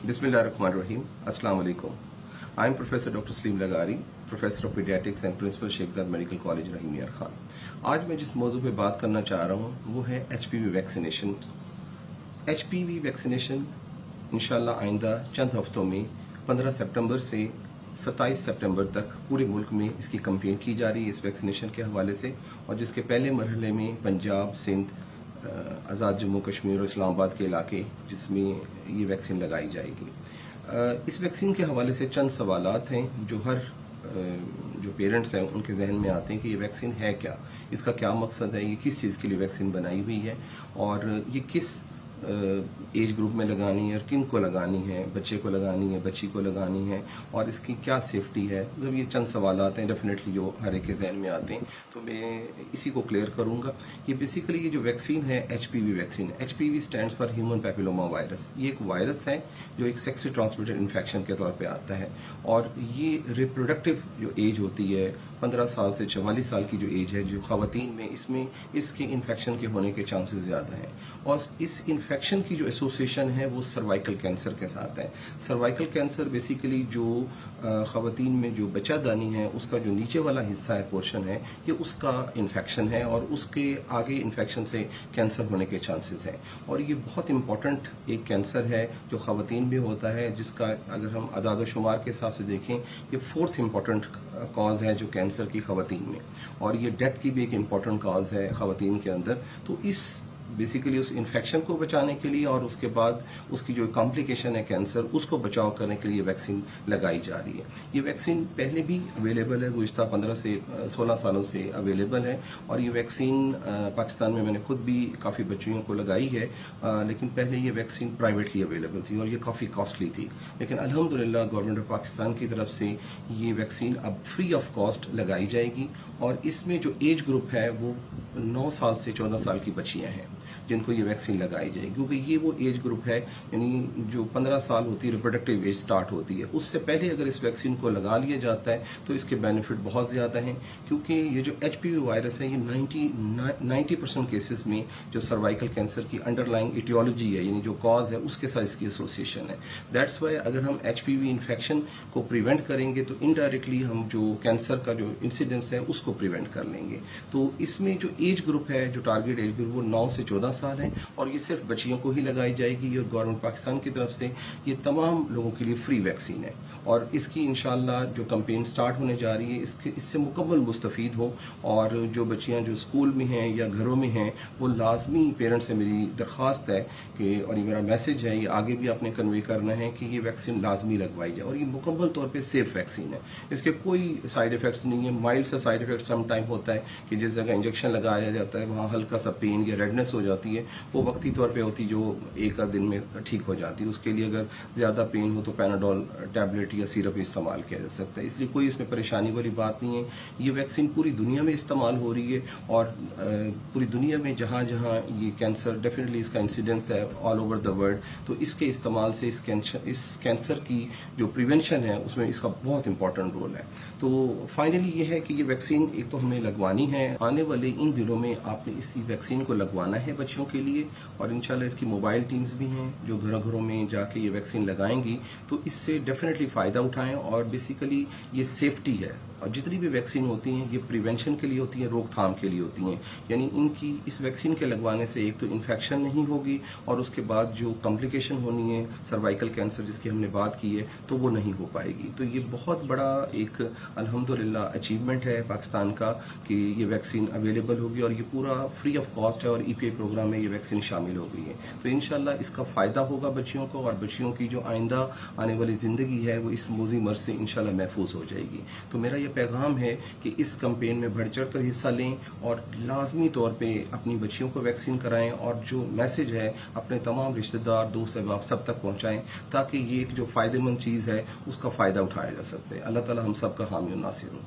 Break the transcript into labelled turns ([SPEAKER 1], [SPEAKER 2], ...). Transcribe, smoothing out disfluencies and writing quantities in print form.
[SPEAKER 1] Bismillahirrahmanirrahim. Assalamu alaikum. I am Professor Dr. Salim Lagari, Professor of Pediatrics and Principal Sheikh Medical College Rahim Yar Khan. आज मैं जिस मौजू पे बात करना चाह रहा हूँ वो है HPV वैक्सीनेशन। HPV वैक्सीनेशन इंशाल्लाह आइंदा चंद हफ्तों में 15 सितंबर से 27 सितंबर तक पूरे मुल्क में इसकी कैंपेन की जा रही है इस वैक्सीनेशन के हवाले से, और जिसके पहले मरहले में पंजाब, सिंध, आज़ाद जम्मू कश्मीर और इस्लामाबाद के इलाके जिसमें ये वैक्सीन लगाई जाएगी। इस वैक्सीन के हवाले से चंद सवालात हैं जो हर जो पेरेंट्स हैं उनके जहन में आते हैं कि ये वैक्सीन है क्या, इसका क्या मकसद है, ये किस चीज़ के लिए वैक्सीन बनाई हुई है और ये किस एज ग्रुप में लगानी है और किन को लगानी है, बच्चे को लगानी है, बच्ची को लगानी है, और इसकी क्या सेफ्टी है। मतलब ये चंद सवालात हैं डेफिनेटली जो हर एक के जहन में आते हैं, तो मैं इसी को क्लियर करूँगा। ये बेसिकली ये जो वैक्सीन है HPV vaccine, HPV stands for human papilloma virus. ये एक वायरस है जो एक सेक्सुअली ट्रांसमिटेड इन्फेक्शन के तौर पर आता है, और ये रिप्रोडक्टिव जो एज होती है 15 साल से 44 साल की जो एज है जो ख़वातीन में, इसमें इसके इन्फेक्शन के होने के चांसेस ज़्यादा हैं। और इस इन्फेक्शन की जो एसोसिएशन है वो सर्वाइकल कैंसर के साथ है। सर्वाइकल कैंसर बेसिकली जो ख़वातीन में जो बच्चादानी है उसका जो नीचे वाला हिस्सा है, पोर्शन है, ये उसका इन्फेक्शन है और उसके आगे इन्फेक्शन से कैंसर होने के चांसेस हैं। और ये बहुत इंपॉर्टेंट एक कैंसर है जो ख़वातीन में होता है, जिसका अगर हम अदाद शुमार के हिसाब से देखें ये 4th इम्पॉर्टेंट कॉज है जो कैंसर की ख़वातीन में, और ये डेथ की भी एक इम्पॉर्टेंट कॉज है ख़वातीन के अंदर। तो इस बेसिकली उस इन्फेक्शन को बचाने के लिए और उसके बाद उसकी जो कॉम्प्लिकेशन है कैंसर, उसको बचाव करने के लिए वैक्सीन लगाई जा रही है। ये वैक्सीन पहले भी अवेलेबल है, गुज़िश्ता 15 से 16 सालों से अवेलेबल है, और ये वैक्सीन पाकिस्तान में मैंने खुद भी काफ़ी बच्चियों को लगाई है, लेकिन पहले ये वैक्सीन प्राइवेटली अवेलेबल थी और ये काफ़ी कॉस्टली थी। लेकिन अल्हम्दुलिल्लाह गवर्नमेंट ऑफ पाकिस्तान की तरफ से ये वैक्सीन अब फ्री ऑफ कॉस्ट लगाई जाएगी, और इसमें जो एज ग्रुप है वो 9 साल से 14 साल की बच्चियाँ हैं जिनको ये वैक्सीन लगाई जाएगी, क्योंकि ये वो एज ग्रुप है यानी जो 15 साल होती है रिप्रोडक्टिव एज स्टार्ट होती है, उससे पहले अगर इस वैक्सीन को लगा लिया जाता है तो इसके बेनिफिट बहुत ज़्यादा हैं। क्योंकि ये जो HPV वायरस है ये 90% केसेस में जो सर्वाइकल कैंसर की अंडरलाइंग इटियोलॉजी है यानी जो कॉज है उसके साथ इसकी एसोसिएशन है। दैट्स वाई अगर हम HPV इन्फेक्शन को प्रिवेंट करेंगे तो इनडायरेक्टली हम जो कैंसर का जो इंसिडेंस है उसको प्रिवेंट कर लेंगे। तो इसमें जो एज ग्रुप है, जो टारगेट एज ग्रुप, वो 9 से 14 साल है, और ये सिर्फ बच्चियों को ही लगाई जाएगी। और गवर्नमेंट पाकिस्तान की तरफ से ये तमाम लोगों के लिए फ्री वैक्सीन है, और इसकी इंशाल्लाह जो कैंपेन स्टार्ट होने जा रही है इससे मुकम्मल मुस्तफ़ीद हो, और जो बच्चियां जो स्कूल में हैं या घरों में हैं वो लाजमी पेरेंट्स से मेरी दरख्वास्त है कि, और ये मेरा मैसेज है, ये आगे भी आपने कन्वे करना है कि ये वैक्सीन लाजमी लगवाई जाए, और ये मुकम्मल तौर पर सेफ वैक्सीन है। इसके कोई साइड इफ़ेक्ट्स नहीं है। माइल्ड सा साइड इफ़ेक्ट सम टाइम होता है कि जिस जगह इंजेक्शन लगाया जाता है वहाँ हल्का सा पेन या रेडनेस हो जाती है, वो वक्ती तौर पे होती जो एक आध दिन में ठीक हो जाती है। उसके लिए अगर ज़्यादा पेन हो तो पैनाडोल टैबलेट या सिरप इस्तेमाल किया जा सकता है, इसलिए कोई इसमें परेशानी वाली बात नहीं है। ये वैक्सीन पूरी दुनिया में इस्तेमाल हो रही है, और पूरी दुनिया में जहाँ जहाँ ये कैंसर डेफिनेटली इसका इंसिडेंस है ऑल ओवर द वर्ल्ड, तो इसके इस्तेमाल से इस कैंसर की जो प्रिवेंशन है उसमें इसका बहुत इंपॉर्टेंट रोल है। तो फाइनली ये है कि ये वैक्सीन एक तो हमें लगवानी है, आने वाले इन दिनों में आपने इसी वैक्सीन को लगवाना है बच्चियों के लिए, और इंशाल्लाह इसकी मोबाइल टीम्स भी हैं जो घरों घरों में जाके ये वैक्सीन लगाएंगी, तो इससे डेफिनेटली फ़ायदा उठाएं। और बेसिकली ये सेफ्टी है, और जितनी भी वैक्सीन होती हैं ये प्रिवेंशन के लिए होती हैं, रोकथाम के लिए होती हैं, यानी इनकी इस वैक्सीन के लगवाने से एक तो इन्फेक्शन नहीं होगी, और उसके बाद जो कॉम्प्लिकेशन होनी है सर्वाइकल कैंसर जिसकी हमने बात की है तो वो नहीं हो पाएगी। तो ये बहुत बड़ा एक अल्हम्दुलिल्लाह अचीवमेंट है पाकिस्तान का कि ये वैक्सीन अवेलेबल होगी, और ये पूरा फ्री ऑफ कॉस्ट है, और EPI प्रोग्राम में ये वैक्सीन शामिल हो गई है। तो इंशाल्लाह इसका फ़ायदा होगा बच्चियों को, और बच्चियों की जो आइंदा आने वाली ज़िंदगी है वो इस मोज़ी मर्ज़ से इंशाल्लाह महफूज हो जाएगी। तो मेरा ये पैगाम है कि इस कैंपेन में बढ़ चढ़ कर हिस्सा लें, और लाजमी तौर पे अपनी बच्चियों को वैक्सीन कराएं, और जो मैसेज है अपने तमाम रिश्तेदार, दोस्त अहबाब सब तक पहुँचाएँ, ताकि ये एक जो फ़ायदेमंद चीज़ है उसका फ़ायदा उठाया जा सकता है। अल्लाह ताला हम सब का हामी और नासिर हो।